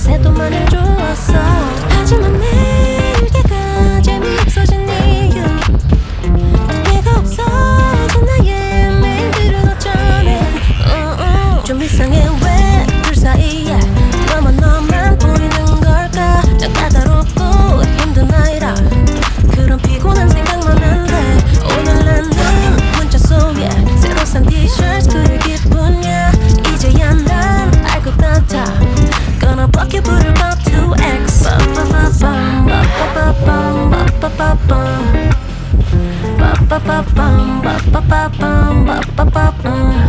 새또만은 좋았어. 하지만 매일 걔가 재미없어진 이유 네가 없어진 나의 매일들은 어쩌네. 좀 이상해 왜 둘 사이에 너만 보이는 걸까. 난 까다롭고 힘든 나이라 그런 피곤한 생각만 한데 오늘 나는 문자 속에 새로 산 티셔츠 그의 기분이야. 이제야 난 알 것 같아. Gonna block you put about 2x Ba-ba-ba-bum Ba-ba-ba-bum Ba-ba-ba-bum Ba-ba-ba-bum Ba-ba-ba-bum